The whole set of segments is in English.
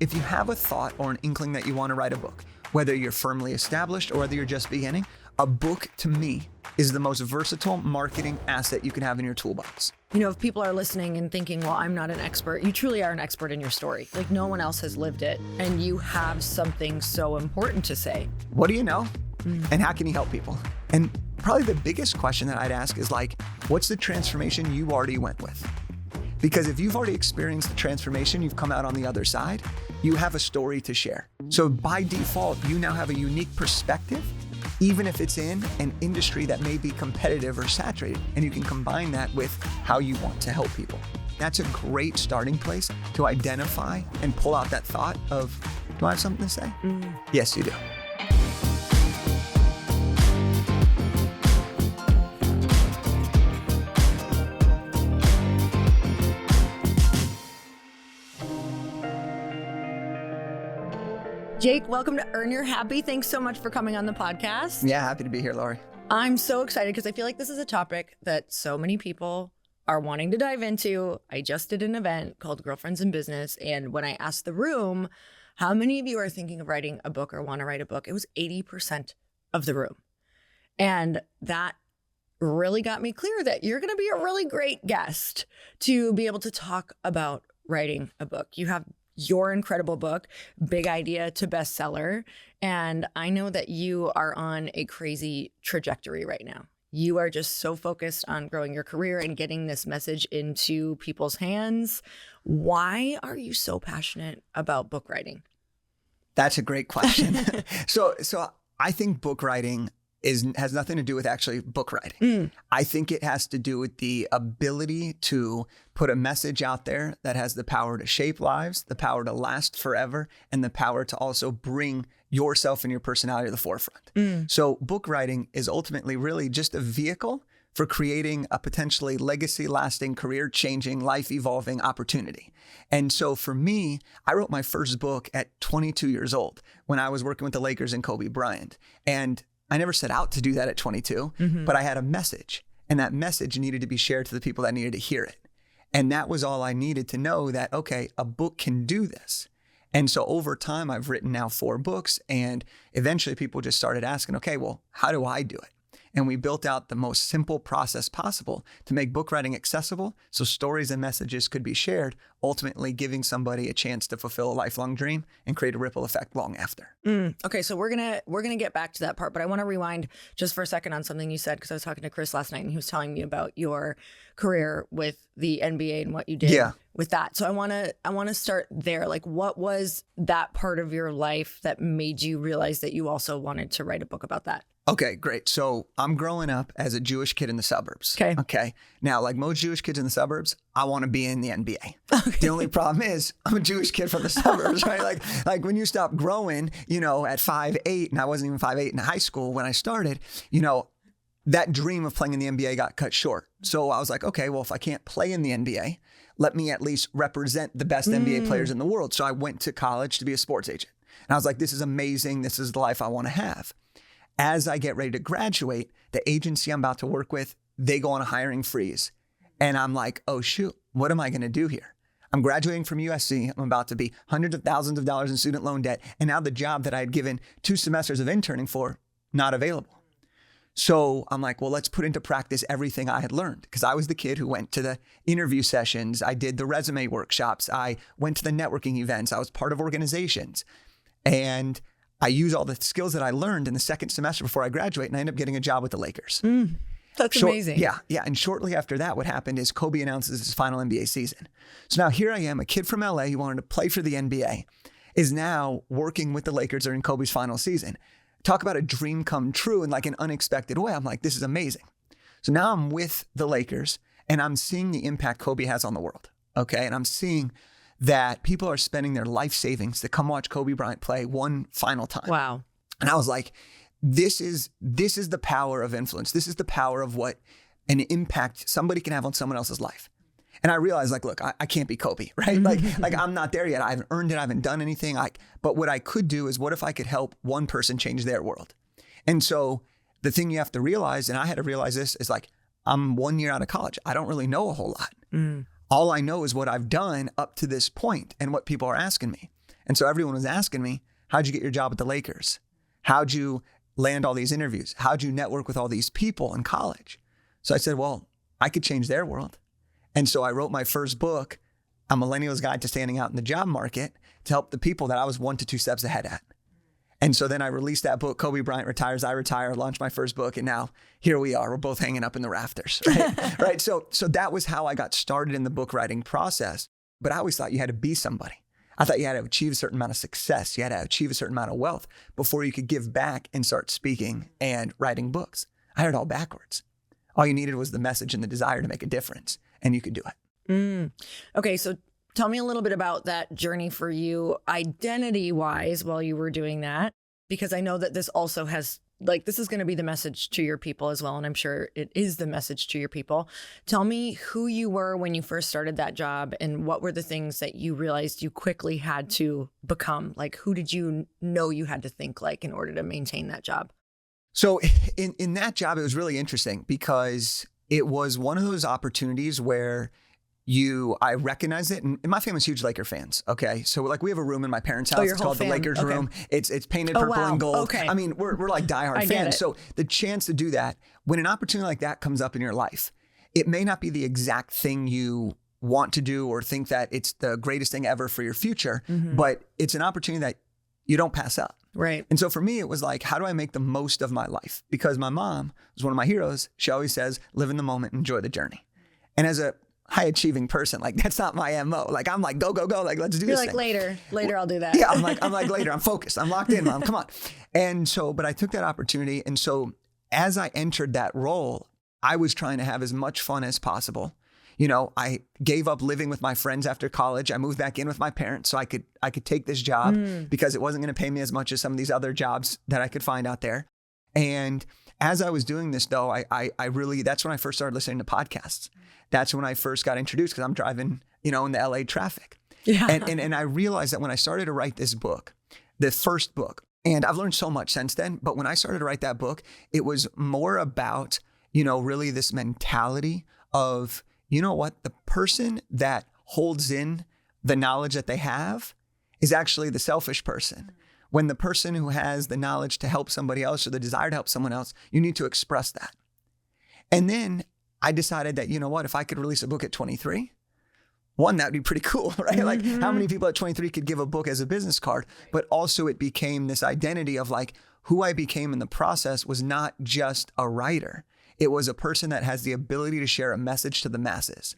if you have a thought or an inkling that you want to write a book, whether you're firmly established or whether you're just beginning, a book to me is the most versatile marketing asset you can have in your toolbox. You know, if people are listening and thinking, well, I'm not an expert, you truly are an expert in your story. Like no one else has lived it, and you have something so important to say. What do you know? And how can you help people? And probably the biggest question that I'd ask is like, what's the transformation you already went with? Because if you've already experienced the transformation, you've come out on the other side, you have a story to share. So by default, you now have a unique perspective, even if it's in an industry that may be competitive or saturated, and you can combine that with how you want to help people. That's a great starting place to identify and pull out that thought of, do I have something to say? Yes, you do. Jake, welcome to Earn Your Happy. Thanks so much for coming on the podcast. Yeah, happy to be here, Lori. I'm so excited because I feel like this is a topic that so many people are wanting to dive into. I just did an event called Girlfriends in Business, and when I asked the room, how many of you are thinking of writing a book or want to write a book, it was 80% of the room. And that really got me clear that you're going to be a really great guest to be able to talk about writing a book. You have your incredible book, Big Idea to Bestseller. And I know that you are on a crazy trajectory right now. You are just so focused on growing your career and getting this message into people's hands. Why are you so passionate about book writing? That's a great question. So I think book writing has nothing to do with actually book writing. I think it has to do with the ability to put a message out there that has the power to shape lives, the power to last forever, and the power to also bring yourself and your personality to the forefront. So book writing is ultimately really just a vehicle for creating a potentially legacy-lasting, career-changing, life-evolving opportunity. And so for me, I wrote my first book at 22 years old when I was working with the Lakers and Kobe Bryant. And I never set out to do that at 22, but I had a message, and that message needed to be shared to the people that needed to hear it. And that was all I needed to know, that, okay, a book can do this. And so over time, I've written now 4 books, and eventually people just started asking, okay, well, how do I do it? And we built out the most simple process possible to make book writing accessible so stories and messages could be shared, ultimately giving somebody a chance to fulfill a lifelong dream and create a ripple effect long after. Okay, so we're gonna get back to that part, but I want to rewind just for a second on something you said, because I was talking to Chris last night and he was telling me about your career with the NBA and what you did with that. So I want to start there. Like, what was that part of your life that made you realize that you also wanted to write a book about that? Okay, great. So I'm growing up as a Jewish kid in the suburbs. Okay. Now, like most Jewish kids in the suburbs, I want to be in the NBA. Okay. The only problem is I'm a Jewish kid from the suburbs, right? Like when you stop growing, you know, at 5'8", and I wasn't even 5'8" in high school when I started, you know, that dream of playing in the NBA got cut short. So I was like, okay, well, if I can't play in the NBA, let me at least represent the best NBA players in the world. So I went to college to be a sports agent. And I was like, this is amazing. This is the life I want to have. As I get ready to graduate, the agency I'm about to work with, they go on a hiring freeze. And I'm like, oh, shoot, what am I going to do here? I'm graduating from USC. I'm about to be hundreds of thousands of dollars in student loan debt. And now the job that I had given 2 semesters of interning for, not available. So I'm like, well, let's put into practice everything I had learned, because I was the kid who went to the interview sessions. I did the resume workshops. I went to the networking events. I was part of organizations. And I use all the skills that I learned in the second semester before I graduate, and I end up getting a job with the Lakers. That's amazing. Yeah. And shortly after that, what happened is Kobe announces his final NBA season. So now here I am, a kid from LA who wanted to play for the NBA, is now working with the Lakers during Kobe's final season. Talk about a dream come true in like an unexpected way. I'm like, this is amazing. So now I'm with the Lakers, and I'm seeing the impact Kobe has on the world. Okay. And I'm seeing that people are spending their life savings to come watch Kobe Bryant play one final time. Wow. And I was like, this is the power of influence. This is the power of what an impact somebody can have on someone else's life. And I realized, like, look, I can't be Kobe, right? Like I'm not there yet. I haven't earned it. I haven't done anything. But what I could do is, what if I could help one person change their world? And so the thing you have to realize, and I had to realize this, is like, I'm 1 year out of college. I don't really know a whole lot. All I know is what I've done up to this point and what people are asking me. And so everyone was asking me, how'd you get your job at the Lakers? How'd you land all these interviews? How'd you network with all these people in college? So I said, well, I could change their world. And so I wrote my first book, A Millennial's Guide to Standing Out in the Job Market, to help the people that I was 1 to 2 steps ahead at. And so then I released that book, Kobe Bryant Retires, I Retire, launched my first book. And now here we are. We're both hanging up in the rafters, right? Right. So that was how I got started in the book writing process. But I always thought you had to be somebody. I thought you had to achieve a certain amount of success. You had to achieve a certain amount of wealth before you could give back and start speaking and writing books. I had it all backwards. All you needed was the message and the desire to make a difference, and you could do it. Okay, so tell me a little bit about that journey for you, identity-wise, while you were doing that, because I know that this also has, like, this is going to be the message to your people as well, and I'm sure it is the message to your people. Tell me who you were when you first started that job, and what were the things that you realized you quickly had to become? Like, who did you know you had to think like in order to maintain that job? So in that job, it was really interesting because it was one of those opportunities where I recognize it, and my family's huge Laker fans. Okay, so like we have a room in my parents' house. It's called the Lakers room. It's painted purple and gold. Okay. I mean, we're like diehard fans. So the chance to do that, when an opportunity like that comes up in your life, it may not be the exact thing you want to do or think that it's the greatest thing ever for your future, but it's an opportunity that you don't pass up. Right. And so for me, it was like, how do I make the most of my life? Because my mom was one of my heroes. She always says, live in the moment, enjoy the journey. And as a high achieving person, like that's not my MO. Like I'm like, go, like, let's do this thing. Later I'll do that. Yeah, I'm like later, I'm focused. I'm locked in, Mom, come on. And so, but I took that opportunity. And so as I entered that role, I was trying to have as much fun as possible. You know, I gave up living with my friends after college. I moved back in with my parents so I could take this job because it wasn't going to pay me as much as some of these other jobs that I could find out there. And as I was doing this, though, I really, that's when I first started listening to podcasts. That's when I first got introduced because I'm driving, in the LA traffic. Yeah. And I realized that when I started to write this book, the first book, and I've learned so much since then, but when I started to write that book, it was more about, really this mentality of, you know what, the person that holds in the knowledge that they have is actually the selfish person. When the person who has the knowledge to help somebody else or the desire to help someone else, you need to express that. And then I decided that, you know what, if I could release a book at 23, one, that would be pretty cool, right? Like how many people at 23 could give a book as a business card? But also it became this identity of like who I became in the process was not just a writer. It was a person that has the ability to share a message to the masses.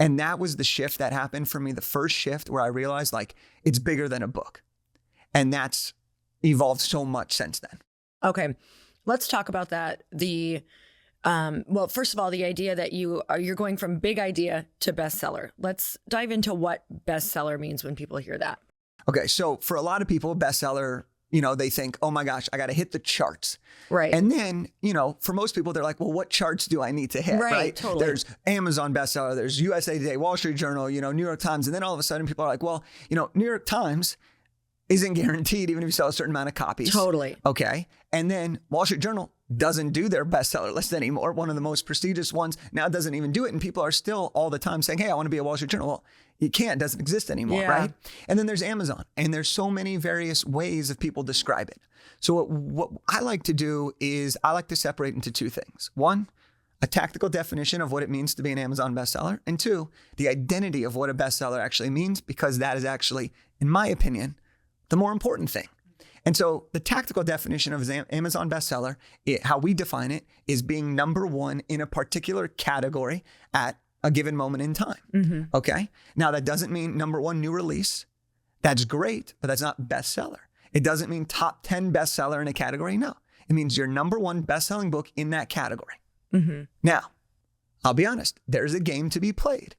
And that was the shift that happened for me, the first shift where I realized like it's bigger than a book. And that's evolved so much since then. Okay. Let's talk about that. Well, first of all, the idea that you're going from big idea to bestseller. Let's dive into what bestseller means when people hear that. Okay. So for a lot of people, bestseller, they think, oh my gosh, I got to hit the charts. Right. And then, for most people, they're like, well, what charts do I need to hit? Right. Totally. There's Amazon bestseller, there's USA Today, Wall Street Journal, New York Times. And then all of a sudden people are like, well, New York Times isn't guaranteed even if you sell a certain amount of copies. Totally. Okay. And then Wall Street Journal doesn't do their bestseller list anymore. One of the most prestigious ones now doesn't even do it. And people are still all the time saying, hey, I want to be a Wall Street Journal. Well, you can't, it doesn't exist anymore, right? And then there's Amazon. And there's so many various ways of people describe it. So what I like to do is I like to separate into two things. One, a tactical definition of what it means to be an Amazon bestseller. And two, the identity of what a bestseller actually means, because that is actually, in my opinion, the more important thing. And so the tactical definition of Amazon bestseller, how we define it, is being number one in a particular category at a given moment in time. Okay. Now that doesn't mean number one new release. That's great, but that's not bestseller. It doesn't mean top 10 bestseller in a category. No, it means your number one best-selling book in that category. Now, I'll be honest, there's a game to be played.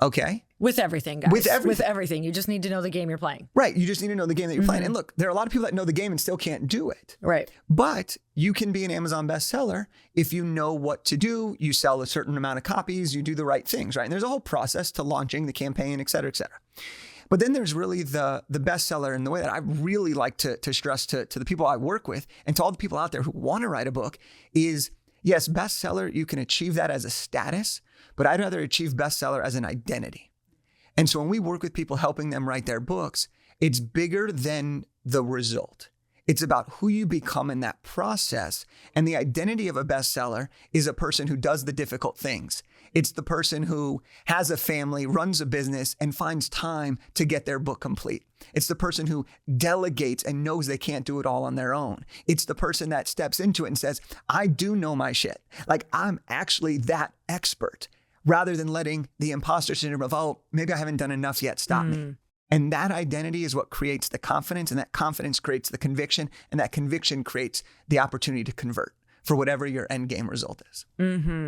Okay. With everything, guys. With everything. You just need to know the game you're playing. Right. You just need to know the game that you're playing. And look, there are a lot of people that know the game and still can't do it. Right. But you can be an Amazon bestseller if you know what to do. You sell a certain amount of copies. You do the right things, right? And there's a whole process to launching the campaign, et cetera, et cetera. But then there's really the bestseller, and the way that I really like to stress to the people I work with and to all the people out there who want to write a book is, yes, bestseller, you can achieve that as a status, but I'd rather achieve bestseller as an identity. And so when we work with people helping them write their books, It's bigger than the result. It's about who you become in that process. And the identity of a bestseller is a person who does the difficult things. It's the person who has a family, runs a business, and finds time to get their book complete. It's the person who delegates and knows they can't do it all on their own. It's the person that steps into it and says, I do know my shit. Like, I'm actually that expert, rather than letting the imposter syndrome of, oh, maybe I haven't done enough yet, stop me. And that identity is what creates the confidence, and that confidence creates the conviction, and that conviction creates the opportunity to convert for whatever your end game result is.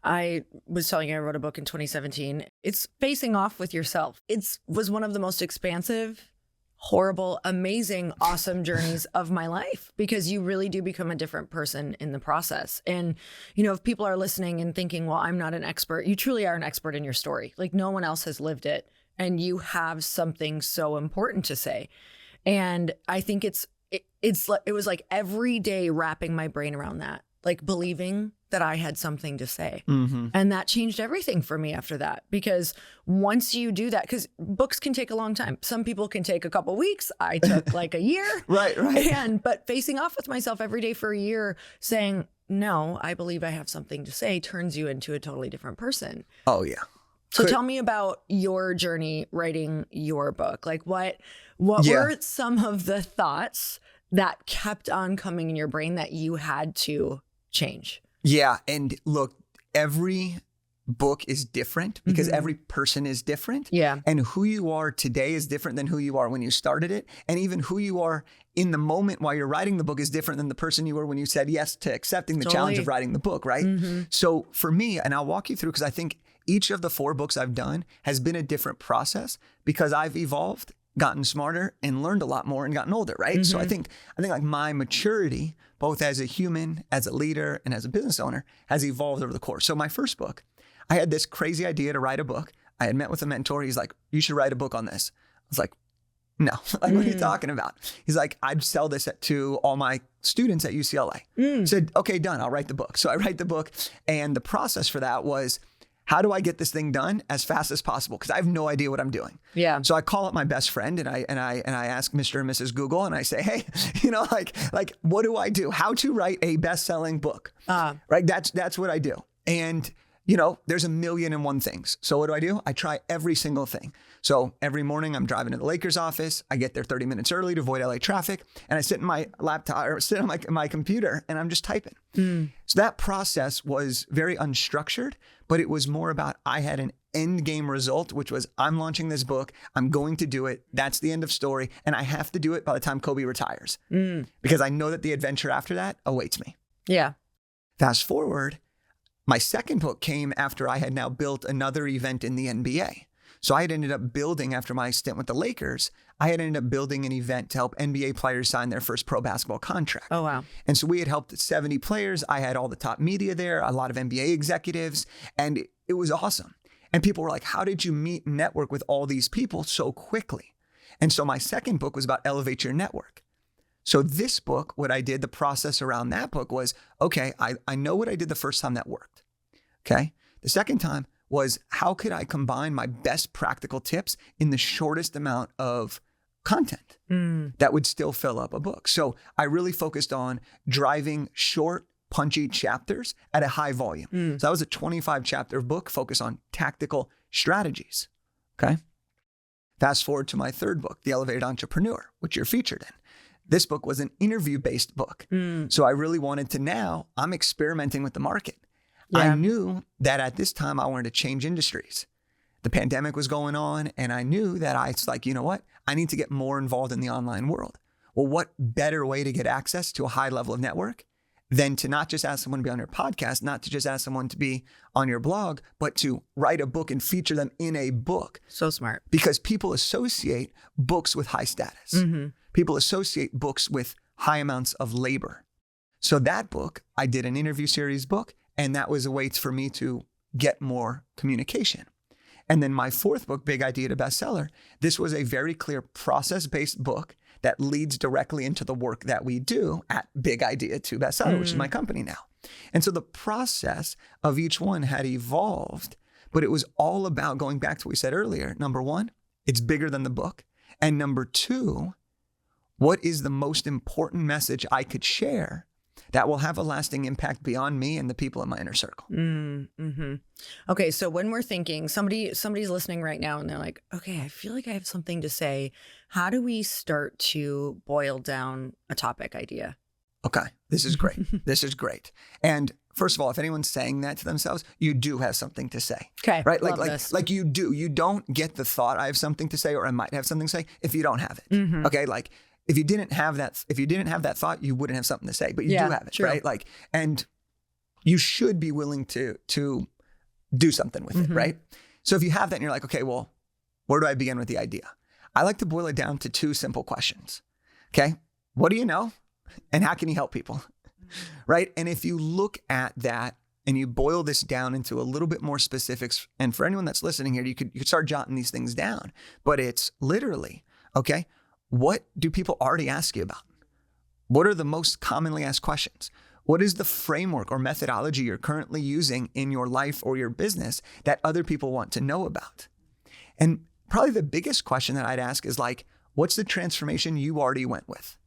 I was telling you, I wrote a book in 2017. It's facing off with yourself. It was one of the most expansive, horrible, amazing, awesome journeys of my life, because you really do become a different person in the process. And, you know, if people are listening and thinking, well, I'm not an expert, you truly are an expert in your story. Like, no one else has lived it. And you have something so important to say. And I think it was like every day wrapping my brain around that, like believing that I had something to say. And that changed everything for me after that, because once you do that, because books can take a long time. Some people can take a couple weeks. I took like a year. Right. But facing off with myself every day for a year, saying, no, I believe I have something to say, turns you into a totally different person. Oh, yeah. So tell me about your journey writing your book. Like, what were some of the thoughts that kept on coming in your brain that you had to change? Yeah. And look, every book is different because every person is different. Yeah. And who you are today is different than who you are when you started it. And even who you are in the moment while you're writing the book is different than the person you were when you said yes to accepting the challenge of writing the book, right? So for me, and I'll walk you through, because I think each of the 4 books I've done has been a different process, because I've evolved, gotten smarter, and learned a lot more and gotten older, right? So I think like my maturity, both as a human, as a leader, and as a business owner, has evolved over the course. So my first book, I had this crazy idea to write a book. I had met with a mentor. He's like, you should write a book on this. I was like, no, like, what are you talking about? He's like, I'd sell this to all my students at UCLA. Said, okay, done. I'll write the book. So I write the book. And the process for that was, how do I get this thing done as fast as possible? Because I have no idea what I'm doing. Yeah. So I call up my best friend and I ask Mr. and Mrs. Google, and I say, hey, like what do I do? How to write a best-selling book? Right. That's what I do. And there's 1,000,001 things. So what do? I try every single thing. So every morning I'm driving to the Lakers office. I get there 30 minutes early to avoid LA traffic. And I sit in my laptop or sit on my computer and I'm just typing. So that process was very unstructured, but it was more about, I had an end game result, which was, I'm launching this book. I'm going to do it. That's the end of story. And I have to do it by the time Kobe retires, because I know that the adventure after that awaits me. Yeah. Fast forward, my second book came after I had now built another event in the NBA. So I had ended up building, after my stint with the Lakers, I had ended up building an event to help NBA players sign their first pro basketball contract. Oh, wow. And so we had helped 70 players. I had all the top media there, a lot of NBA executives, and it was awesome. And people were like, how did you meet and network with all these people so quickly? And so my second book was about elevate your network. So this book, what I did, the process around that book was, okay, I know what I did the first time that worked. Okay. The second time was, how could I combine my best practical tips in the shortest amount of content that would still fill up a book? So I really focused on driving short, punchy chapters at a high volume. So that was a 25 chapter book focused on tactical strategies. Okay. Fast forward to my third book, The Elevated Entrepreneur, which you're featured in. This book was an interview-based book. So I really wanted to, now I'm experimenting with the market. Yeah. I knew that at this time I wanted to change industries. The pandemic was going on, and I knew that I was like, you know what? I need to get more involved in the online world. Well, what better way to get access to a high level of network than to not just ask someone to be on your podcast, not to just ask someone to be on your blog, but to write a book and feature them in a book. So smart. Because people associate books with high status. People associate books with high amounts of labor. So that book, I did an interview series book, and that was a way for me to get more communication. And then my fourth book, Big Idea to Bestseller, this was a very clear process-based book that leads directly into the work that we do at Big Idea to Bestseller, which is my company now. And so the process of each one had evolved, but it was all about going back to what we said earlier. Number one, it's bigger than the book. And number two, what is the most important message I could share that will have a lasting impact beyond me and the people in my inner circle? Mm-hmm. Okay, so when we're thinking, somebody's listening right now and they're like, okay, I feel like I have something to say. How do we start to boil down a topic idea? Okay, this is great. This is great. And first of all, if anyone's saying that to themselves, you do have something to say. Okay, right? Like You do. You don't get the thought I have something to say or I might have something to say if you don't have it. Mm-hmm. Okay, like if you didn't have that thought, you wouldn't have something to say, but you do have it, true. right? Like, and you should be willing to do something with it, right? So if you have that and you're like, okay, well, where do I begin with the idea? I like to boil it down to two simple questions. Okay, what do you know? And how can you help people? Right? And if you look at that and you boil this down into a little bit more specifics, and for anyone that's listening here, you could start jotting these things down, but it's literally, okay, what do people already ask you about? What are the most commonly asked questions? What is the framework or methodology you're currently using in your life or your business that other people want to know about? And probably the biggest question that I'd ask is like, what's the transformation you already went with?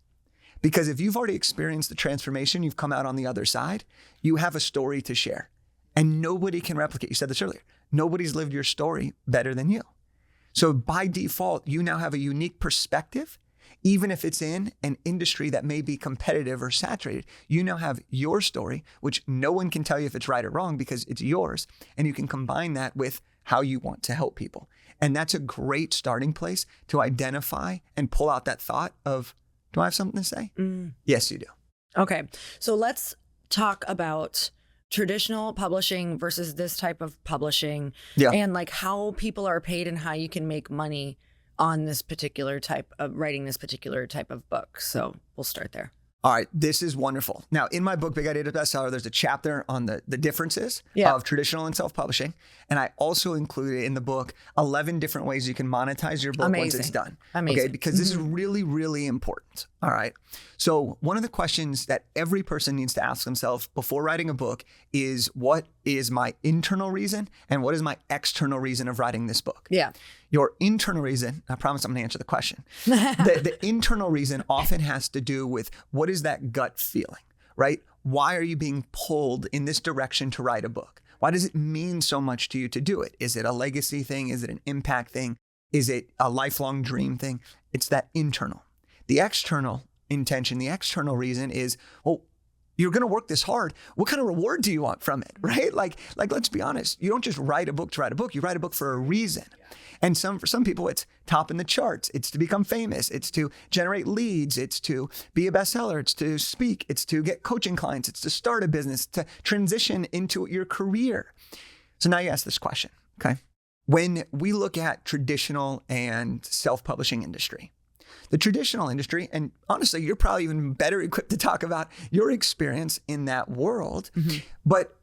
Because if you've already experienced the transformation, you've come out on the other side, you have a story to share. And nobody can replicate. You said this earlier. Nobody's lived your story better than you. So by default, you now have a unique perspective, even if it's in an industry that may be competitive or saturated. You now have your story, which no one can tell you if it's right or wrong because it's yours. And you can combine that with how you want to help people. And that's a great starting place to identify and pull out that thought of, do I have something to say? Yes, you do. Okay. So let's talk about traditional publishing versus this type of publishing and like how people are paid and how you can make money on this particular type of writing this particular type of book. So we'll start there. All right, this is wonderful. Now, in my book, Big Idea to Bestseller, there's a chapter on the differences of traditional and self-publishing. And I also included in the book 11 different ways you can monetize your book once it's done. Amazing. Okay, because this is really, really important. All right. So one of the questions that every person needs to ask themselves before writing a book is, what is my internal reason and what is my external reason of writing this book? Yeah. Your internal reason, I promise I'm going to answer the question. The internal reason often has to do with what is that gut feeling, right? Why are you being pulled in this direction to write a book? Why does it mean so much to you to do it? Is it a legacy thing? Is it an impact thing? Is it a lifelong dream thing? It's that internal. The external intention, the external reason is, well, you're going to work this hard. What kind of reward do you want from it, right? Like let's be honest. You don't just write a book to write a book. You write a book for a reason. And for some people, it's top in the charts. It's to become famous. It's to generate leads. It's to be a bestseller. It's to speak. It's to get coaching clients. It's to start a business, to transition into your career. So now you ask this question, okay? When we look at traditional and self-publishing industry, the traditional industry, and honestly, you're probably even better equipped to talk about your experience in that world, but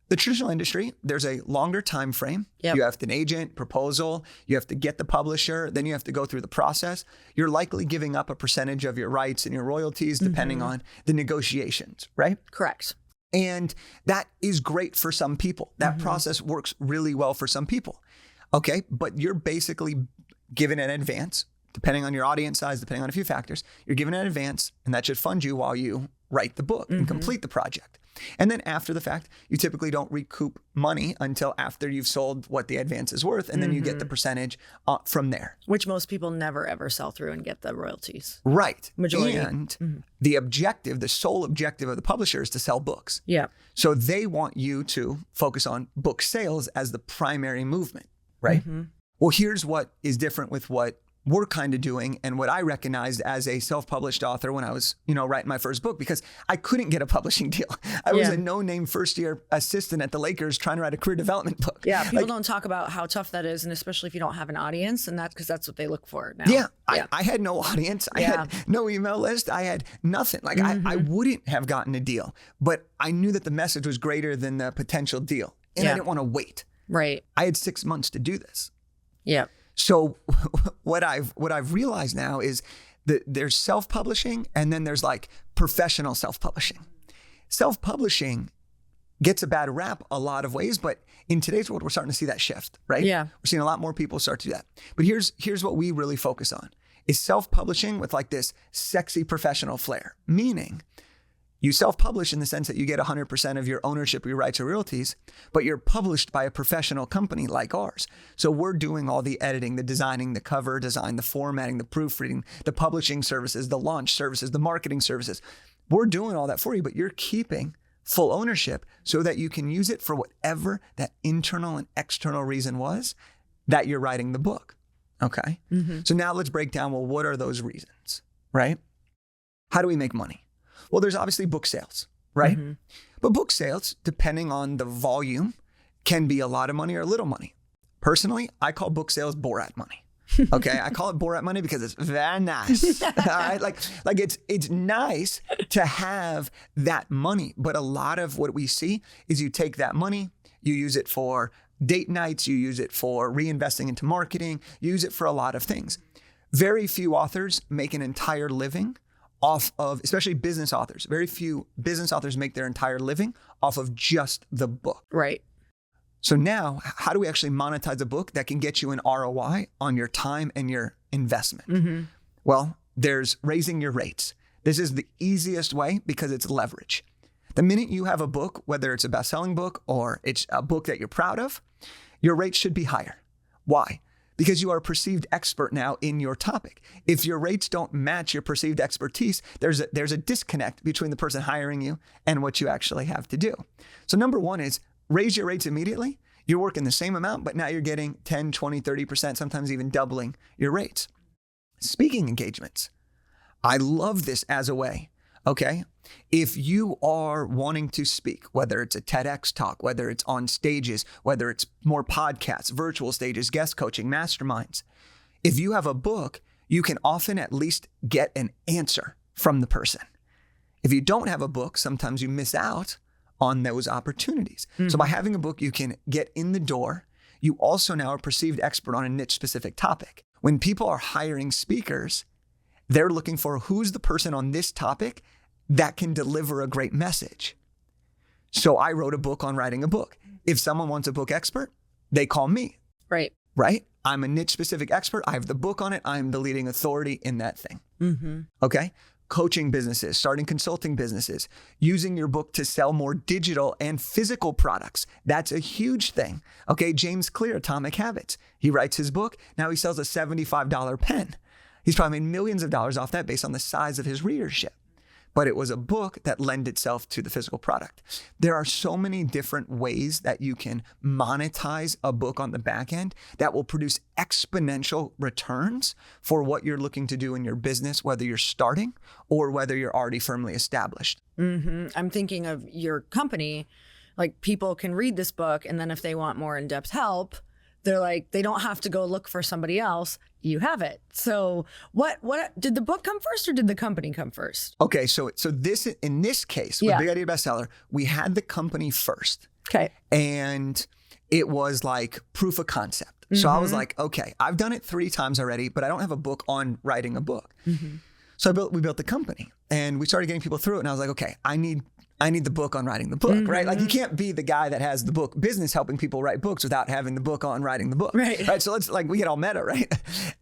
the traditional industry, there's a longer time frame. Yep. You have an agent, proposal, you have to get the publisher, then you have to go through the process. You're likely giving up a percentage of your rights and your royalties depending on the negotiations, right? Correct. And that is great for some people. That process works really well for some people. Okay, but you're basically given an advance, depending on your audience size, depending on a few factors, you're given an advance, and that should fund you while you write the book and complete the project. And then after the fact, you typically don't recoup money until after you've sold what the advance is worth, and then you get the percentage from there. Which most people never ever sell through and get the royalties. Right. Majority. And the objective, the sole objective of the publisher is to sell books. Yeah. So they want you to focus on book sales as the primary movement, right? Well, here's what is different with what we're kind of doing and what I recognized as a self-published author when I was, writing my first book, because I couldn't get a publishing deal. I was a no-name first-year assistant at the Lakers trying to write a career development book. Yeah, people don't talk about how tough that is, and especially if you don't have an audience, and that's because that's what they look for now. Yeah, I had no audience. I had no email list. I had nothing. Like I wouldn't have gotten a deal, but I knew that the message was greater than the potential deal, and I didn't want to wait. Right. I had 6 months to do this. Yeah. So what I've realized now is that there's self-publishing and then there's like professional self-publishing. Self-publishing gets a bad rap a lot of ways, but in today's world, we're starting to see that shift, right? Yeah. We're seeing a lot more people start to do that. But here's what we really focus on is self-publishing with like this sexy professional flair, meaning you self-publish in the sense that you get 100% of your ownership, your rights or royalties, but you're published by a professional company like ours. So we're doing all the editing, the designing, the cover design, the formatting, the proofreading, the publishing services, the launch services, the marketing services. We're doing all that for you, but you're keeping full ownership so that you can use it for whatever that internal and external reason was that you're writing the book. Okay. So now let's break down, well, what are those reasons, right? How do we make money? Well, there's obviously book sales, right? But book sales, depending on the volume, can be a lot of money or a little money. Personally, I call book sales Borat money. Okay, I call it Borat money because it's very nice. All right, like it's nice to have that money, but a lot of what we see is you take that money, you use it for date nights, you use it for reinvesting into marketing, you use it for a lot of things. Very few authors make an entire living off of, especially business authors. Very few business authors make their entire living off of just the book. Right. So now, how do we actually monetize a book that can get you an ROI on your time and your investment? Well, there's raising your rates. This is the easiest way because it's leverage. The minute you have a book, whether it's a best-selling book or it's a book that you're proud of, your rates should be higher. Why? Because you are a perceived expert now in your topic. If your rates don't match your perceived expertise, there's a disconnect between the person hiring you and what you actually have to do. So number one is raise your rates immediately. You're working the same amount, but now you're getting 10, 20, 30%, sometimes even doubling your rates. Speaking engagements. I love this as a way. Okay. If you are wanting to speak, whether it's a TEDx talk, whether it's on stages, whether it's more podcasts, virtual stages, guest coaching, masterminds, if you have a book, you can often at least get an answer from the person. If you don't have a book, sometimes you miss out on those opportunities. So by having a book, you can get in the door. You also now are a perceived expert on a niche specific topic. When people are hiring speakers, they're looking for who's the person on this topic that can deliver a great message. So I wrote a book on writing a book. If someone wants a book expert, they call me. Right. Right? I'm a niche specific expert. I have the book on it. I'm the leading authority in that thing. Okay? Coaching businesses, starting consulting businesses, using your book to sell more digital and physical products. That's a huge thing. Okay, James Clear, Atomic Habits. He writes his book. Now he sells a $75 pen. He's probably made millions of dollars off that based on the size of his readership. But it was a book that lent itself to the physical product. There are so many different ways that you can monetize a book on the back end that will produce exponential returns for what you're looking to do in your business, whether you're starting or whether you're already firmly established. I'm thinking of your company, like people can read this book and then if they want more in-depth help, they're like, they don't have to go look for somebody else. You have it. So what did the book come first or did the company come first? Okay, so this in this case with Big Idea Bestseller, we had the company first. Okay. And it was like proof of concept. So I was like, okay, I've done it 3 times already, but I don't have a book on writing a book. So we built the company and we started getting people through it. And I was like, okay, I need the book on writing the book, right? Like you can't be the guy that has the book business helping people write books without having the book on writing the book, right? So let's we get all meta, right?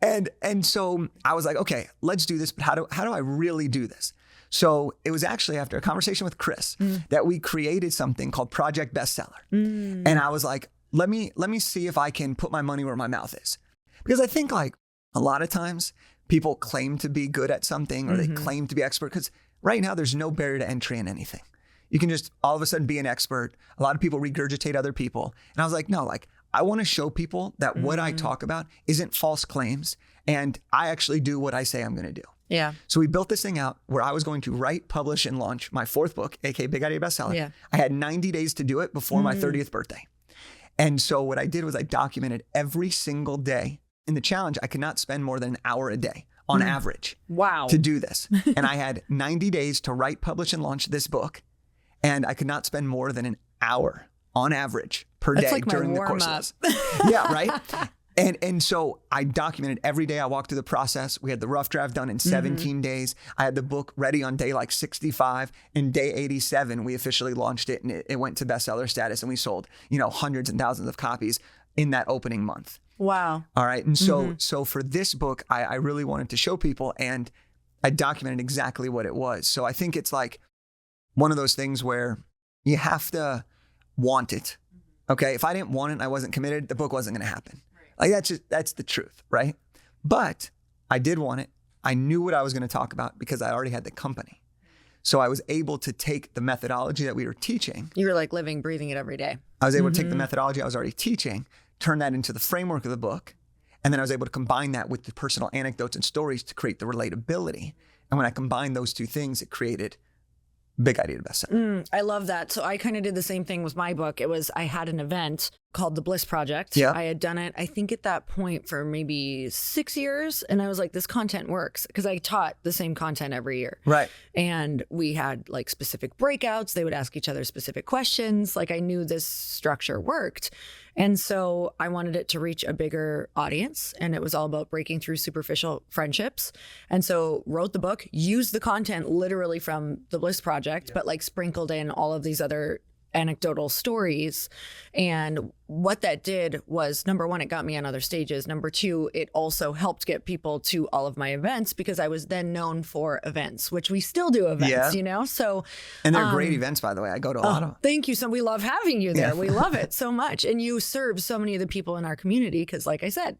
And so I was like, okay, let's do this, but how do I really do this? So it was actually after a conversation with Chris that we created something called Project Bestseller. And I was like, let me see if I can put my money where my mouth is. Because I think like a lot of times people claim to be good at something or they claim to be expert because right now there's no barrier to entry in anything. You can just all of a sudden be an expert. A lot of people regurgitate other people. And I was like, no, like I want to show people that what I talk about isn't false claims. And I actually do what I say I'm going to do. Yeah. So we built this thing out where I was going to write, publish, and launch my 4th book, aka Big Idea Bestseller. Yeah. I had 90 days to do it before my 30th birthday. And so what I did was I documented every single day. In the challenge, I could not spend more than an hour a day on average to do this. And I had 90 days to write, publish, and launch this book. And I could not spend more than an hour on average per day during the course of this. Yeah, right? And so I documented every day I walked through the process. We had the rough draft done in 17 days. I had the book ready on day like 65. And day 87, we officially launched it and it went to bestseller status and we sold, hundreds and thousands of copies in that opening month. Wow. All right. And so for this book, I really wanted to show people, and I documented exactly what it was. So I think it's like one of those things where you have to want it. Okay. If I didn't want it and I wasn't committed, the book wasn't going to happen. Like that's the truth. Right. But I did want it. I knew what I was going to talk about because I already had the company. So I was able to take the methodology that we were teaching. You were like living, breathing it every day. I was able to take the methodology I was already teaching, turn that into the framework of the book. And then I was able to combine that with the personal anecdotes and stories to create the relatability. And when I combined those two things, it created Big Idea to Bestseller. I love that. So I kind of did the same thing with my book. I had an event called the Bliss Project. Yeah. I had done it, I think at that point for maybe 6 years. And I was like, this content works because I taught the same content every year. Right. And we had like specific breakouts. They would ask each other specific questions. Like I knew this structure worked. And so I wanted it to reach a bigger audience, and it was all about breaking through superficial friendships. And so wrote the book, used the content literally from the Bliss Project, but like sprinkled in all of these other anecdotal stories. And what that did was, number one, it got me on other stages. Number two, it also helped get people to all of my events because I was then known for events, which we still do events, you know? So, and they're great events, by the way. I go to a lot of them. Thank you. So we love having you there. We love it so much. And you serve so many of the people in our community because, like I said,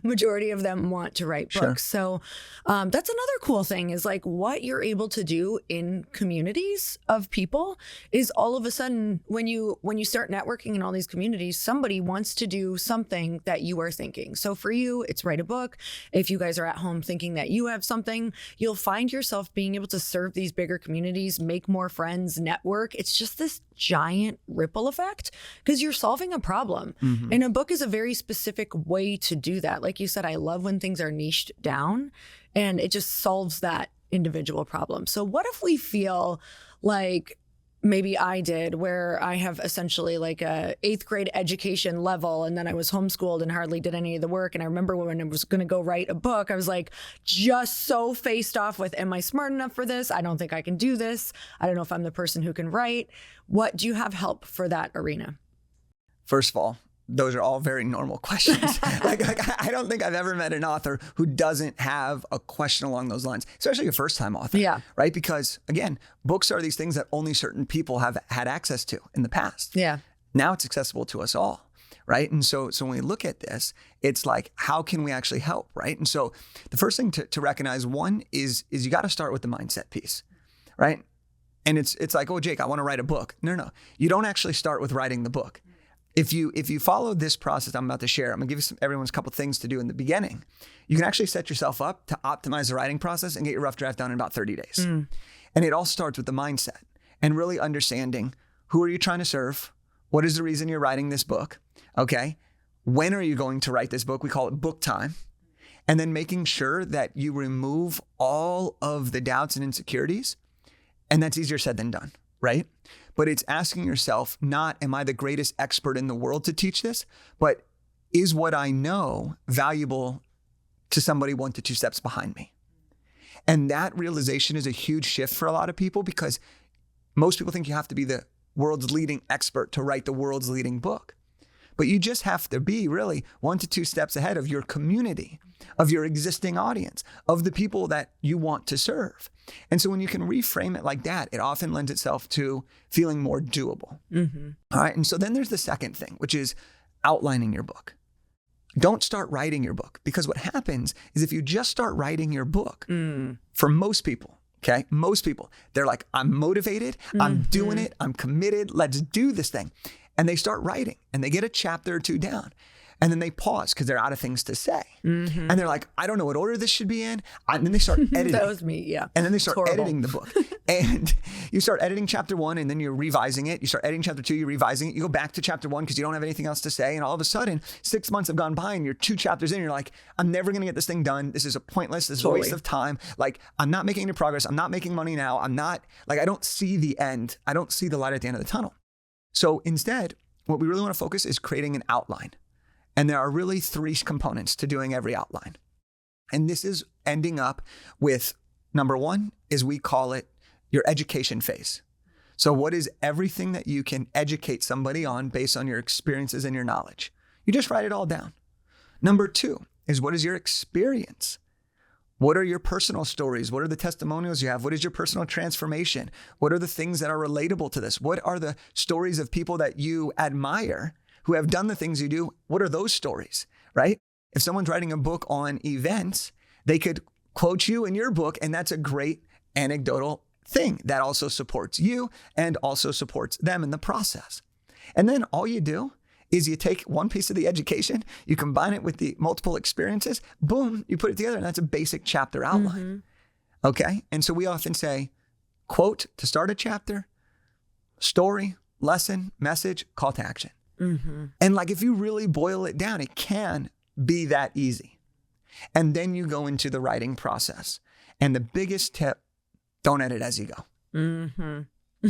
majority of them want to write books. So that's another cool thing is like what you're able to do in communities of people is all of a sudden when you start networking in all these communities, somebody wants to do something that you are thinking. So for you, it's write a book. If you guys are at home thinking that you have something, you'll find yourself being able to serve these bigger communities, make more friends, network. It's just this giant ripple effect because you're solving a problem. And a book is a very specific way to do that. Like you said, I love when things are niched down and it just solves that individual problem. So what if we feel like maybe I did, where I have essentially like a 8th grade education level, and then I was homeschooled and hardly did any of the work. And I remember when I was going to go write a book, I was like, just so faced off with, am I smart enough for this? I don't think I can do this. I don't know if I'm the person who can write. What do you have help for that arena? First of all, those are all very normal questions. like I don't think I've ever met an author who doesn't have a question along those lines, especially a first-time author. Yeah. Right? Because again, books are these things that only certain people have had access to in the past. Yeah. Now it's accessible to us all. Right. And so when we look at this, it's like, how can we actually help? Right. And so the first thing to recognize, one is you got to start with the mindset piece. Right. And it's like, oh, Jake, I want to write a book. No. You don't actually start with writing the book. If you follow this process I'm about to share, I'm gonna give everyone's a couple things to do in the beginning. You can actually set yourself up to optimize the writing process and get your rough draft done in about 30 days. And it all starts with the mindset and really understanding, who are you trying to serve? What is the reason you're writing this book? Okay. When are you going to write this book? We call it book time. And then making sure that you remove all of the doubts and insecurities. And that's easier said than done, right? But it's asking yourself, not, am I the greatest expert in the world to teach this? But is what I know valuable to somebody 1 to 2 steps behind me? And that realization is a huge shift for a lot of people because most people think you have to be the world's leading expert to write the world's leading book. But you just have to be really 1 to 2 steps ahead of your community, of your existing audience, of the people that you want to serve. And so when you can reframe it like that, it often lends itself to feeling more doable. All right. And so then there's the second thing, which is outlining your book. Don't start writing your book, because what happens is if you just start writing your book, for most people, okay, they're like, I'm motivated, I'm doing it, I'm committed, let's do this thing. And they start writing and they get a chapter or 2 down. And then they pause because they're out of things to say. And they're like, I don't know what order this should be in. And then they start editing. That was me, yeah. And then they start editing the book. And you start editing chapter 1 and then you're revising it. You start editing chapter 2, you're revising it. You go back to chapter 1 because you don't have anything else to say. And all of a sudden, 6 months have gone by and you're 2 chapters in. And you're like, I'm never going to get this thing done. This is a pointless, this is a waste of time. Like, I'm not making any progress. I'm not making money now. I don't see the end. I don't see the light at the end of the tunnel. So instead, what we really want to focus is creating an outline. And there are really 3 components to doing every outline. And this is ending up with, number 1 is, we call it your education phase. So what is everything that you can educate somebody on based on your experiences and your knowledge? You just write it all down. Number 2 is, what is your experience? What are your personal stories? What are the testimonials you have? What is your personal transformation? What are the things that are relatable to this? What are the stories of people that you admire who have done the things you do? What are those stories, right? If someone's writing a book on events, they could quote you in your book, and that's a great anecdotal thing that also supports you and also supports them in the process. And then all you do is you take one piece of the education, you combine it with the multiple experiences, boom, you put it together, and that's a basic chapter outline. Okay? And so we often say, quote to start a chapter, story, lesson, message, call to action. And like, if you really boil it down, it can be that easy. And then you go into the writing process. And the biggest tip, don't edit as you go.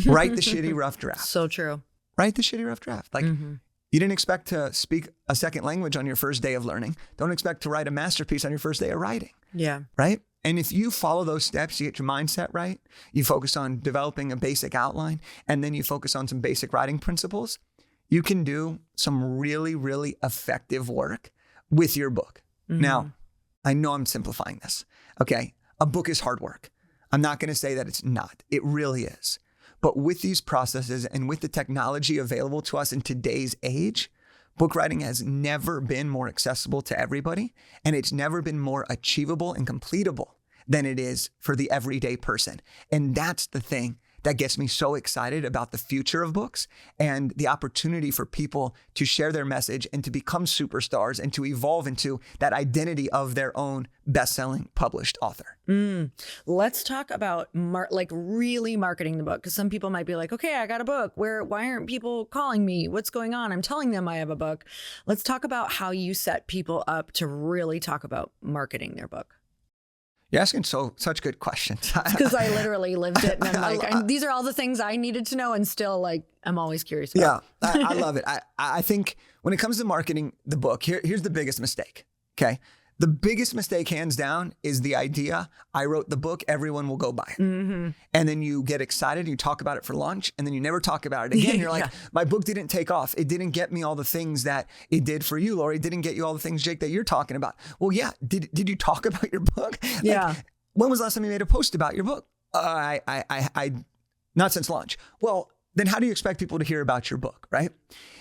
Write the shitty rough draft. So true. Write the shitty rough draft. Like, you didn't expect to speak a second language on your first day of learning. Don't expect to write a masterpiece on your first day of writing. Yeah. Right? And if you follow those steps, you get your mindset right, you focus on developing a basic outline, and then you focus on some basic writing principles, you can do some really, really effective work with your book. Now, I know I'm simplifying this. Okay. A book is hard work. I'm not going to say that it's not. It really is. But with these processes and with the technology available to us in today's age, book writing has never been more accessible to everybody, and it's never been more achievable and completable than it is for the everyday person. And that's the thing that gets me so excited about the future of books and the opportunity for people to share their message and to become superstars and to evolve into that identity of their own best-selling published author. Let's talk about really marketing the book, because some people might be like, okay, I got a book. Why aren't people calling me? What's going on? I'm telling them I have a book. Let's talk about how you set people up to really talk about marketing their book. You're asking such good questions. Because I literally lived it, and I'm like, these are all the things I needed to know, and still, like, I'm always curious about. Yeah, I love it. I think when it comes to marketing the book, here's the biggest mistake, okay? The biggest mistake, hands down, is the idea, I wrote the book, everyone will go buy it. And then you get excited, you talk about it for lunch, and then you never talk about it again. You're like, my book didn't take off. It didn't get me all the things that it did for you, Lori. It didn't get you all the things, Jake, that you're talking about. Well, yeah, did you talk about your book? Yeah. When was the last time you made a post about your book? I not since launch. Well, then how do you expect people to hear about your book, right?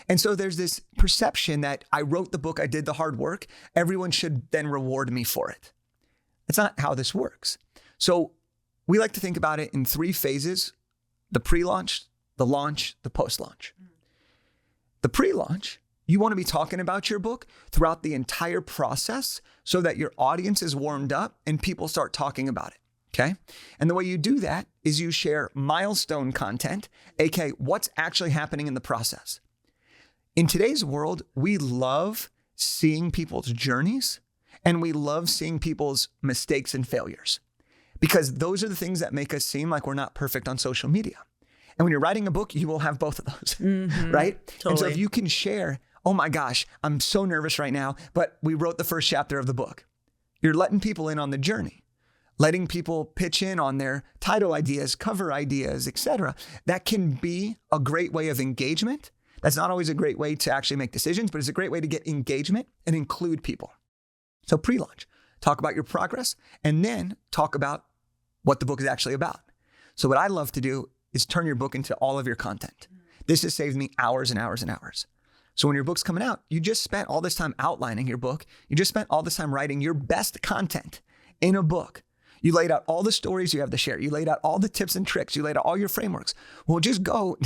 And so there's this perception that I wrote the book, I did the hard work, everyone should then reward me for it. That's not how this works. So we like to think about it in 3 phases: the pre-launch, the launch, the post-launch. The pre-launch, you want to be talking about your book throughout the entire process so that your audience is warmed up and people start talking about it. Okay. And the way you do that is you share milestone content, aka what's actually happening in the process. In today's world, we love seeing people's journeys and we love seeing people's mistakes and failures, because those are the things that make us seem like we're not perfect on social media. And when you're writing a book, you will have both of those, right? Totally. And so if you can share, oh my gosh, I'm so nervous right now, but we wrote the first chapter of the book. You're letting people in on the journey. Letting people pitch in on their title ideas, cover ideas, etc. That can be a great way of engagement. That's not always a great way to actually make decisions, but it's a great way to get engagement and include people. So pre-launch, talk about your progress, and then talk about what the book is actually about. So what I love to do is turn your book into all of your content. This has saved me hours and hours and hours. So when your book's coming out, you just spent all this time outlining your book. You just spent all this time writing your best content in a book. You laid out all the stories you have to share. You laid out all the tips and tricks. You laid out all your frameworks. Well, just go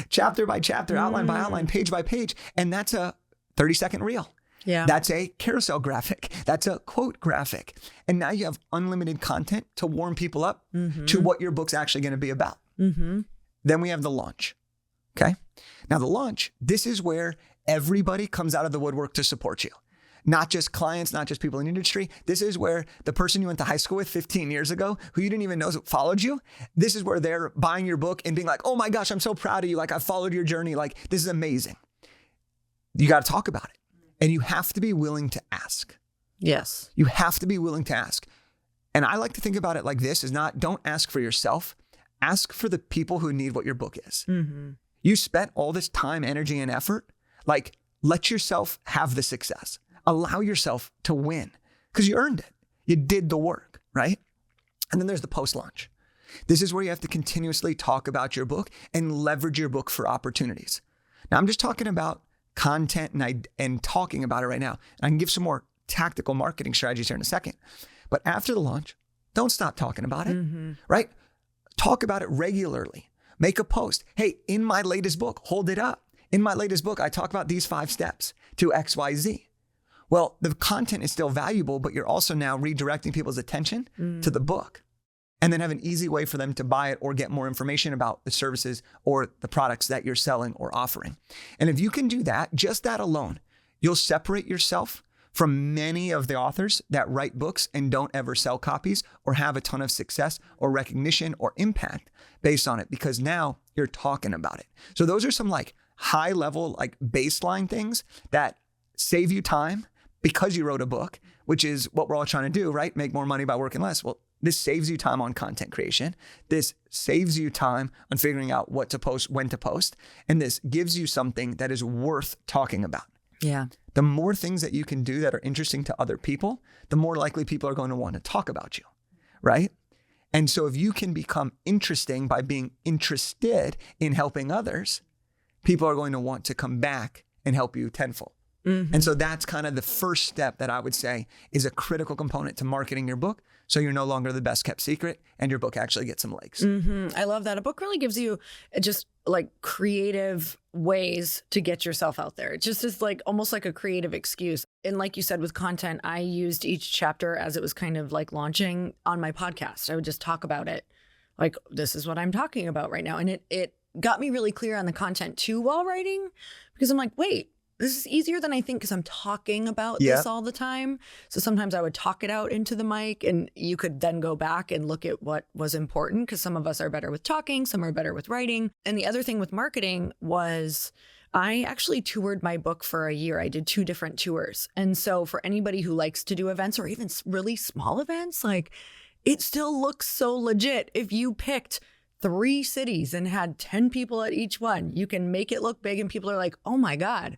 chapter by chapter, outline by outline, page by page. And that's a 30-second reel. Yeah. That's a carousel graphic. That's a quote graphic. And now you have unlimited content to warm people up to what your book's actually going to be about. Then we have the launch. Okay. Now the launch, this is where everybody comes out of the woodwork to support you. Not just clients, not just people in the industry. This is where the person you went to high school with 15 years ago, who you didn't even know followed you, this is where they're buying your book and being like, oh my gosh, I'm so proud of you. Like, I followed your journey. Like, this is amazing. You got to talk about it. And you have to be willing to ask. Yes. You have to be willing to ask. And I like to think about it like this, don't ask for yourself. Ask for the people who need what your book is. You spent all this time, energy, and effort. Like, let yourself have the success. Allow yourself to win because you earned it. You did the work, right? And then there's the post-launch. This is where you have to continuously talk about your book and leverage your book for opportunities. Now, I'm just talking about content and talking about it right now. I can give some more tactical marketing strategies here in a second. But after the launch, don't stop talking about it, right? Talk about it regularly. Make a post. Hey, in my latest book, hold it up. In my latest book, I talk about these 5 steps to XYZ. Well, the content is still valuable, but you're also now redirecting people's attention to the book. And then have an easy way for them to buy it or get more information about the services or the products that you're selling or offering. And if you can do that, just that alone, you'll separate yourself from many of the authors that write books and don't ever sell copies or have a ton of success or recognition or impact based on it, because now you're talking about it. So those are some like high level, like baseline things that save you time because you wrote a book, which is what we're all trying to do, right? Make more money by working less. Well, this saves you time on content creation. This saves you time on figuring out what to post, when to post. And this gives you something that is worth talking about. Yeah. The more things that you can do that are interesting to other people, the more likely people are going to want to talk about you, right? And so if you can become interesting by being interested in helping others, people are going to want to come back and help you tenfold. And so that's kind of the first step that I would say is a critical component to marketing your book. So you're no longer the best kept secret and your book actually gets some legs. I love that. A book really gives you just like creative ways to get yourself out there. It just is like almost like a creative excuse. And like you said, with content, I used each chapter as it was kind of like launching on my podcast. I would just talk about it. Like, this is what I'm talking about right now. And it got me really clear on the content too while writing, because I'm like, wait, this is easier than I think because I'm talking about this all the time. So sometimes I would talk it out into the mic and you could then go back and look at what was important, because some of us are better with talking, some are better with writing. And the other thing with marketing was I actually toured my book for a year. I did 2 different tours. And so for anybody who likes to do events or even really small events, like it still looks so legit. If you picked 3 cities and had 10 people at each one, you can make it look big and people are like, oh my God,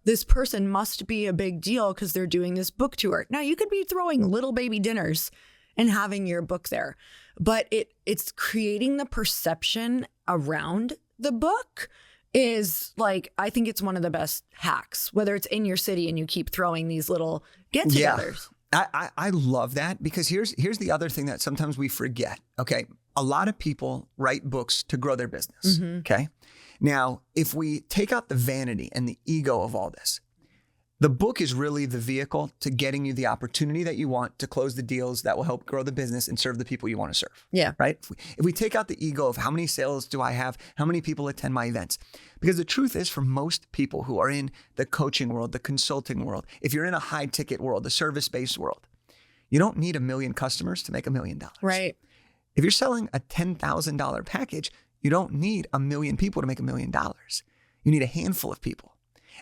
this person must be a big deal because they're doing this book tour. Now you could be throwing little baby dinners and having your book there, but it's creating the perception around the book is like, I think it's one of the best hacks, whether it's in your city and you keep throwing these little get-togethers. I love that, because here's the other thing that sometimes we forget. Okay. A lot of people write books to grow their business. Okay. Now, if we take out the vanity and the ego of all this, the book is really the vehicle to getting you the opportunity that you want to close the deals that will help grow the business and serve the people you want to serve. Yeah. Right. If we take out the ego of how many sales do I have, how many people attend my events, because the truth is, for most people who are in the coaching world, the consulting world, if you're in a high ticket world, the service-based world, you don't need 1 million customers to make $1 million. Right. If you're selling a $10,000 package, you don't need 1 million people to make $1 million. You need a handful of people.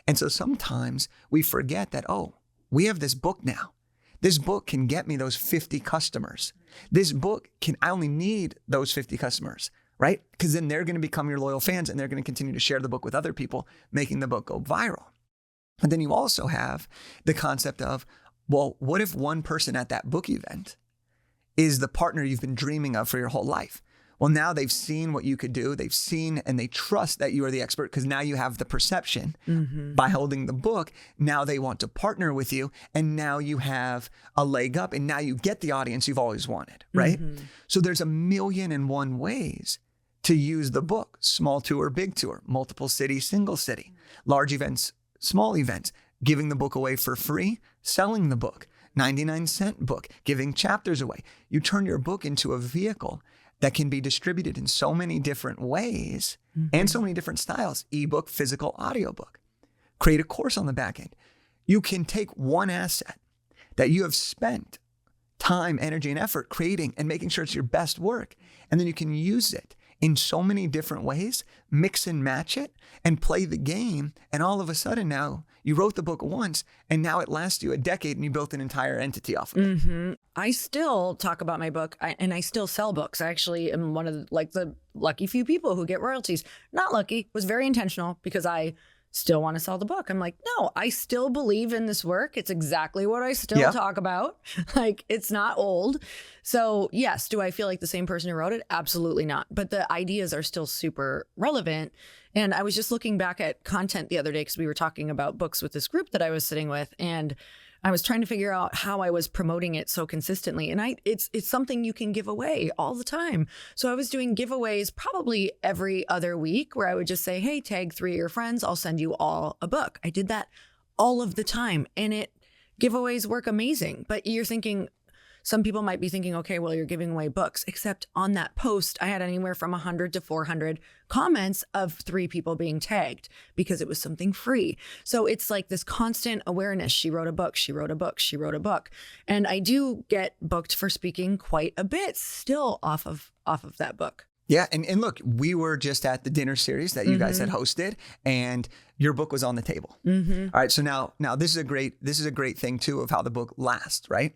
And so sometimes we forget that, oh, we have this book now. This book can get me those 50 customers. I only need those 50 customers, right? Because then they're going to become your loyal fans and they're going to continue to share the book with other people, making the book go viral. But then you also have the concept of, well, what if one person at that book event is the partner you've been dreaming of for your whole life? Well, now they've seen what you could do. They've seen and they trust that you are the expert because now you have the perception by holding the book. Now they want to partner with you, and now you have a leg up, and now you get the audience you've always wanted, right? So there's 1,000,001 ways to use the book. Small tour, big tour, multiple city, single city, large events, small events, giving the book away for free, selling the book, 99-cent book, giving chapters away. You turn your book into a vehicle that can be distributed in so many different ways and so many different styles: ebook, physical, audiobook. Create a course on the back end. You can take one asset that you have spent time, energy, and effort creating and making sure it's your best work, and then you can use it in so many different ways, mix and match it, and play the game. And all of a sudden now you wrote the book once, and now it lasts you a decade, and you built an entire entity off of it. I still talk about my book, and I still sell books. I actually am one of the lucky few people who get royalties. Not lucky, was very intentional, because I still want to sell the book. I'm like, no, I still believe in this work. It's exactly what I still talk about. Like, it's not old. So yes, do I feel like the same person who wrote it? Absolutely not. But the ideas are still super relevant. And I was just looking back at content the other day because we were talking about books with this group that I was sitting with, and I was trying to figure out how I was promoting it so consistently. And it's something you can give away all the time. So I was doing giveaways probably every other week where I would just say, hey, tag 3 of your friends. I'll send you all a book. I did that all of the time. And giveaways work amazing. But you're thinking, some people might be thinking, okay, well, you're giving away books. Except on that post, I had anywhere from 100 to 400 comments of 3 people being tagged because it was something free. So it's like this constant awareness. She wrote a book. She wrote a book. She wrote a book. And I do get booked for speaking quite a bit still off of that book. Yeah. And look, we were just at the dinner series that you guys had hosted, and your book was on the table. All right. So now this is a great thing too of how the book lasts, right?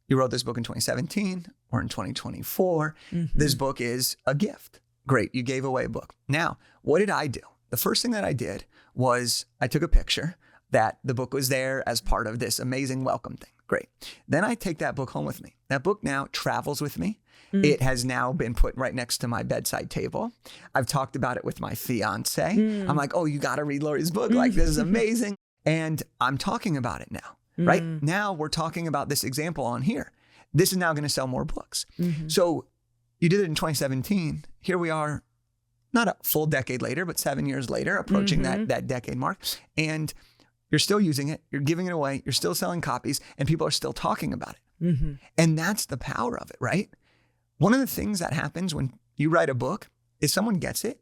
You wrote this book in 2017 or in 2024. This book is a gift. Great. You gave away a book. Now, what did I do? The first thing that I did was I took a picture that the book was there as part of this amazing welcome thing. Great. Then I take that book home with me. That book now travels with me. It has now been put right next to my bedside table. I've talked about it with my fiance. I'm like, oh, you got to read Lori's book. Like, this is amazing. And I'm talking about it now. Right now, we're talking about this example on here. This is now going to sell more books. So you did it in 2017. Here we are, not a full decade later, but 7 years later, approaching that decade mark. And you're still using it. You're giving it away. You're still selling copies, and people are still talking about it. And that's the power of it, right? One of the things that happens when you write a book is someone gets it,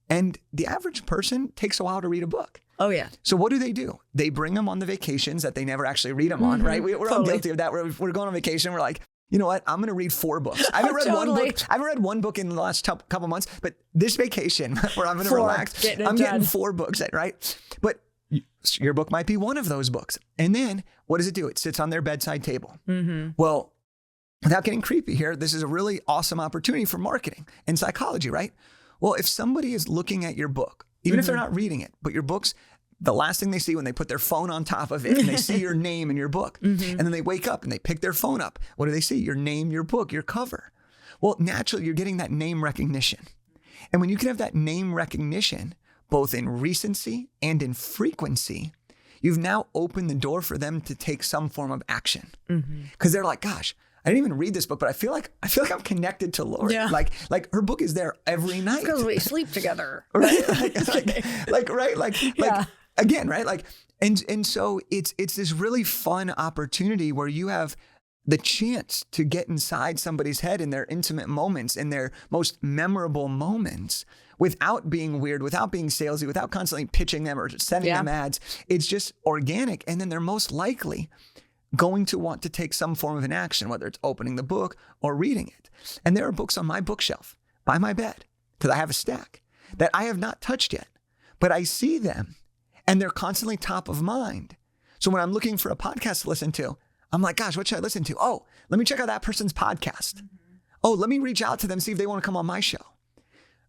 and the average person takes a while to read a book. Oh, yeah. So what do? They bring them on the vacations that they never actually read them on, right? We're all guilty of that. We're going on vacation. We're like, you know what? I'm going to read 4 books. I haven't read one book. I haven't read one book in the last couple months, but this vacation where I'm going to relax, I'm getting 4 books in, right? But your book might be one of those books. And then what does it do? It sits on their bedside table. Well, without getting creepy here, this is a really awesome opportunity for marketing and psychology, right? Well, if somebody is looking at your book, even if they're not reading it, but your book's the last thing they see when they put their phone on top of it and they see your name in your book, and then they wake up and they pick their phone up. What do they see? Your name, your book, your cover. Well, naturally, you're getting that name recognition. And when you can have that name recognition, both in recency and in frequency, you've now opened the door for them to take some form of action. Because they're like, gosh, I didn't even read this book, but I feel like I'm connected to Lori. Yeah. Like her book is there every night. Because we sleep together. Right? Again, right? Like, and so it's this really fun opportunity where you have the chance to get inside somebody's head in their intimate moments, in their most memorable moments, without being weird, without being salesy, without constantly pitching them or sending them ads. It's just organic. And then they're most likely going to want to take some form of an action, whether it's opening the book or reading it. And there are books on my bookshelf by my bed, because I have a stack that I have not touched yet, but I see them and they're constantly top of mind. So when I'm looking for a podcast to listen to, I'm like, gosh, what should I listen to? Oh, let me check out that person's podcast. Oh, let me reach out to them, see if they want to come on my show.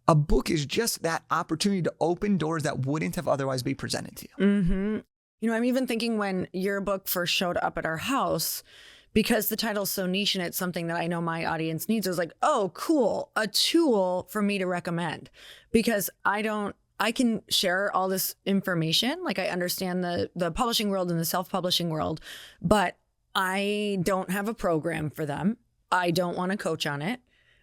A book is just that opportunity to open doors that wouldn't have otherwise be presented to you. You know, I'm even thinking when your book first showed up at our house, because the title's so niche and it's something that I know my audience needs, I was like, oh, cool, a tool for me to recommend. Because I can share all this information. Like, I understand the publishing world and the self-publishing world, but I don't have a program for them. I don't want to coach on it.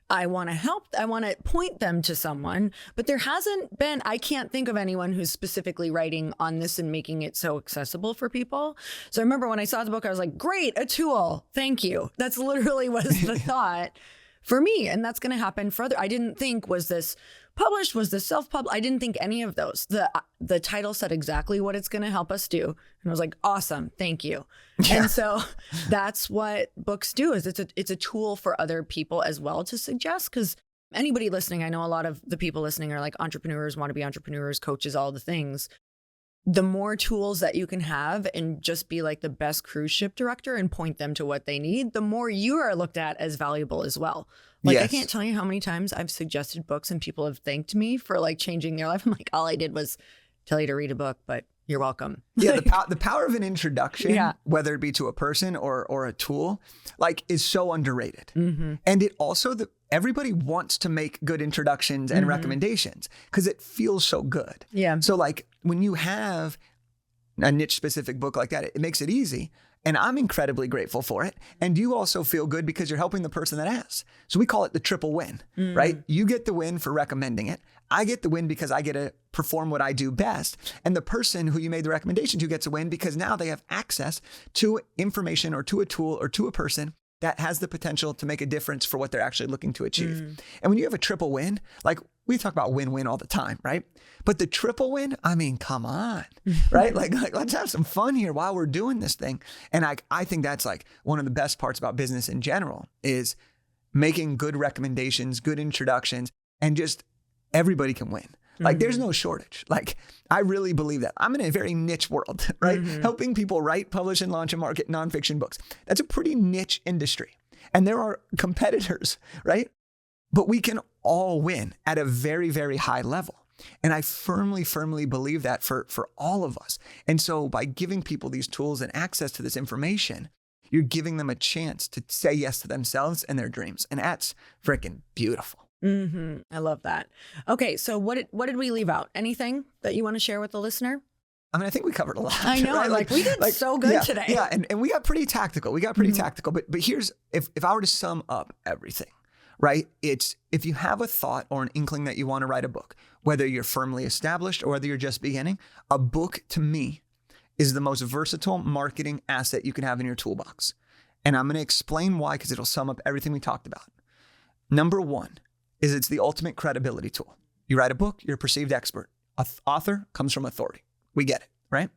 I want to help. I want to point them to someone, but there hasn't been, I can't think of anyone who's specifically writing on this and making it so accessible for people. So I remember when I saw the book, I was like, great, a tool. Thank you. That's literally was the thought for me. And that's going to happen further. I didn't think, was this published? Was this self-published? I didn't think any of those. The title said exactly what it's going to help us do. And I was like, awesome. Thank you. Yeah. And so that's what books do, is it's a tool for other people as well to suggest. Because anybody listening, I know a lot of the people listening are like entrepreneurs, want to be entrepreneurs, coaches, all the things. The more tools that you can have and just be like the best cruise ship director and point them to what they need, the more you are looked at as valuable as well. Like, yes. I can't tell you how many times I've suggested books and people have thanked me for like changing their life. I'm like, all I did was tell you to read a book, but you're welcome. Yeah, the power of an introduction, whether it be to a person or a tool, like, is so underrated. And it also, everybody wants to make good introductions and recommendations because it feels so good. Yeah. So like when you have a niche specific book like that, it makes it easy. And I'm incredibly grateful for it. And you also feel good because you're helping the person that asks. So we call it the triple win, right? You get the win for recommending it. I get the win because I get to perform what I do best. And the person who you made the recommendation to gets a win because now they have access to information or to a tool or to a person that has the potential to make a difference for what they're actually looking to achieve. And when you have a triple win, like we talk about win-win all the time, right? But the triple win, I mean, come on, right? Like let's have some fun here while we're doing this thing. And I think that's like one of the best parts about business in general is making good recommendations, good introductions, and just everybody can win. Like there's no shortage. Like I really believe that. I'm in a very niche world, right? Helping people write, publish, and launch and market nonfiction books. That's a pretty niche industry. And there are competitors, right? But we can all win at a very, very high level. And I firmly, firmly believe that for all of us. And so by giving people these tools and access to this information, you're giving them a chance to say yes to themselves and their dreams. And that's freaking beautiful. I love that. Okay, so what did we leave out? Anything that you want to share with the listener? I mean, I think we covered a lot. I know. Right? Like we did so good today. Yeah, and we got pretty tactical. But here's, if I were to sum up everything, right? It's if you have a thought or an inkling that you want to write a book, whether you're firmly established or whether you're just beginning, a book to me is the most versatile marketing asset you can have in your toolbox. And I'm going to explain why, because it'll sum up everything we talked about. Number one is it's the ultimate credibility tool. You write a book, you're a perceived expert. Author comes from authority. We get it, right?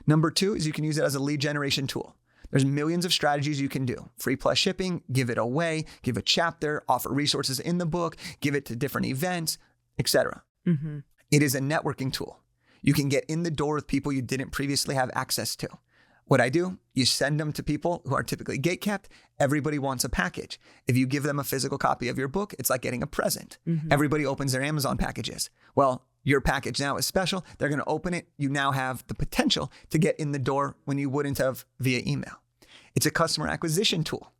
Number two is you can use it as a lead generation tool. There's millions of strategies you can do. Free plus shipping, give it away, give a chapter, offer resources in the book, give it to different events, etc. It is a networking tool. You can get in the door with people you didn't previously have access to. What I do, you send them to people who are typically gatekept. Everybody wants a package. If you give them a physical copy of your book, it's like getting a present. Everybody opens their Amazon packages. Well, your package now is special. They're going to open it. You now have the potential to get in the door when you wouldn't have via email. It's a customer acquisition tool.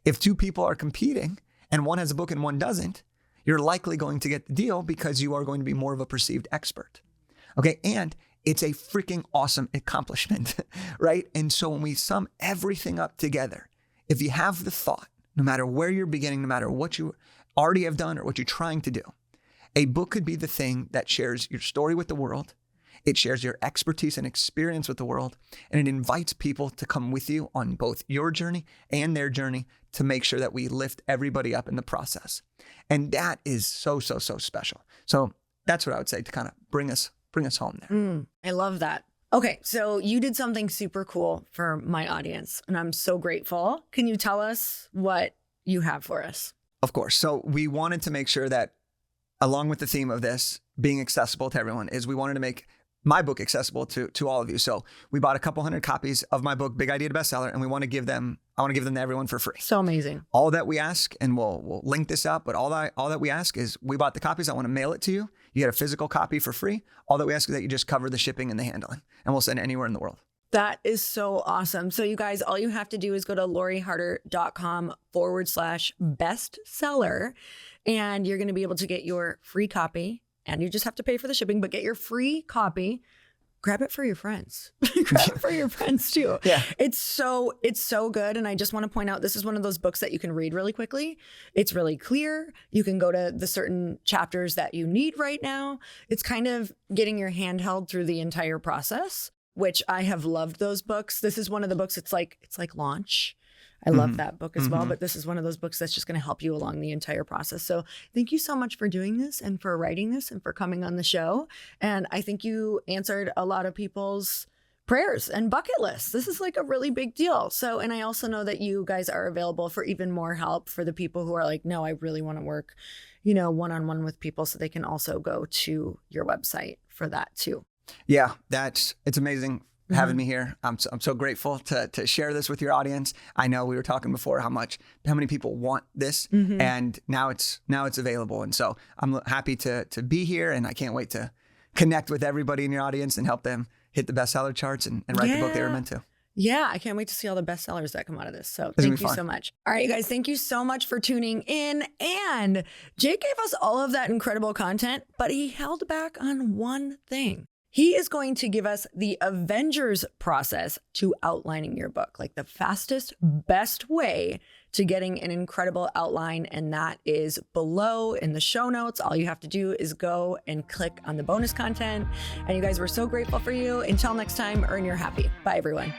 If two people are competing and one has a book and one doesn't, you're likely going to get the deal because you are going to be more of a perceived expert. Okay, and it's a freaking awesome accomplishment, right? And so when we sum everything up together, if you have the thought, no matter where you're beginning, no matter what you already have done or what you're trying to do, a book could be the thing that shares your story with the world. It shares your expertise and experience with the world, and it invites people to come with you on both your journey and their journey to make sure that we lift everybody up in the process. And that is so, so, so special. So that's what I would say to kind of bring us home there. I love that. Okay, so you did something super cool for my audience, and I'm so grateful. Can you tell us what you have for us? Of course. So we wanted to make sure that, along with the theme of this being accessible to everyone, is we wanted to make my book accessible to all of you. So we bought a couple hundred copies of my book, Big Idea to Bestseller, and I want to give them to everyone for free. So amazing. All that we ask, and we'll link this up, but all that we ask is we bought the copies. I want to mail it to you. You get a physical copy for free. All that we ask is that you just cover the shipping and the handling, and we'll send it anywhere in the world. That is so awesome. So you guys, all you have to do is go to loriharder.com/bestseller, and you're going to be able to get your free copy. And you just have to pay for the shipping, but get your free copy. Grab it for your friends. Grab it for your friends too. Yeah. It's so good. And I just want to point out, this is one of those books that you can read really quickly. It's really clear. You can go to the certain chapters that you need right now. It's kind of getting your hand held through the entire process, which I have loved those books. This is one of the books, it's like Launch. I love that book as well, but this is one of those books that's just going to help you along the entire process. So thank you so much for doing this and for writing this and for coming on the show. And I think you answered a lot of people's prayers and bucket lists. This is like a really big deal. So, and I also know that you guys are available for even more help for the people who are like, no, I really want to work, one-on-one with people. So they can also go to your website for that too. Yeah, it's amazing having me here. I'm so grateful to share this with your audience. I know we were talking before how many people want this, and now it's available. And so I'm happy to be here, and I can't wait to connect with everybody in your audience and help them hit the bestseller charts and write the book they were meant to. Yeah, I can't wait to see all the bestsellers that come out of this. So thank you so much. All right, you guys, thank you so much for tuning in. And Jake gave us all of that incredible content, but he held back on one thing. He is going to give us the Avengers process to outlining your book, like the fastest, best way to getting an incredible outline. And that is below in the show notes. All you have to do is go and click on the bonus content. And you guys, we're so grateful for you. Until next time, earn your happy. Bye, everyone.